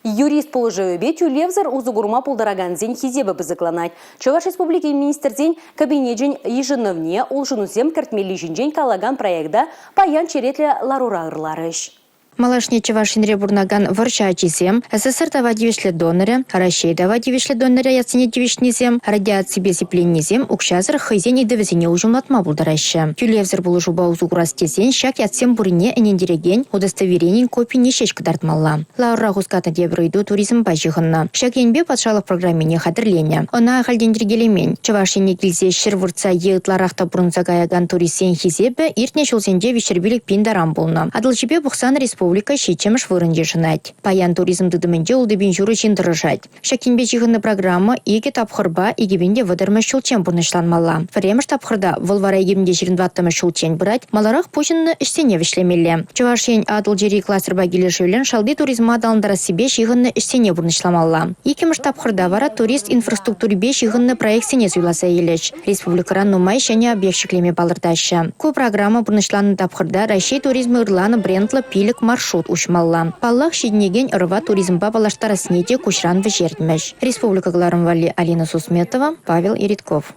Юрист положи бе тюлевзар узугурма пулдараган зень хизебі бізікланать. Чуваш республики министрден кабинетжен еженовне улжынузем картмели жинжен калаган проекта паян черетле ларурағырларыш. Малашне Чувашинре бурнаган варча чизем, СССР тава дивишле доноры, Россия тава дивишле доноры яцене дивишнизем, радиации безипленнизем, укшазыр хызен и девизене ужумлатма булдараща. Тюлевзер булыжу баузугурас тезен, шак яцем бурине энендиреген, удостоверенин копий нешеч кадартмалла. Лаура гуската дебройду туризм бажиханна. Шак енбе патшалық программине хадырленя. Она хальдендиргелемень. Чувашине килзе шервурца еытларахта бурнзагайаган туристен хизебе, иртне шулсенде вишербилик пиндарам булна. Адылжибе бухсан республика щечемш вырынде жынать. Паян туризм дыдымынде улдыбин журы чиндырыжать. Шакинбе жиғынны программа иге тапхырба игебенде выдырмы шулчен бурнышланмалла. Фремш тапхырда волвара игебенде жиринваттымы шулчен бұрать, маларақ пушинны іштене вишлемелі. Чувашен адыл жери кластерба келешеулен шалды туризма адалындара себе жиғынны іштене бурнышламалла. Икемш тапхырда вара турист инфраструктури бе жиғынны проектсене суйласа елеш. Республикаран нумай шане объектшіклеме балырдашы. Ку программа бурнышланы тапхырда Россия туризмы ырланы брендлы пилік маршрут ушмалла. Паллах шиднеген ырва туризмба балаштара снеде кушран вежертмеш. Республика Гларамвали Алина Сусметова, Павел Иритков.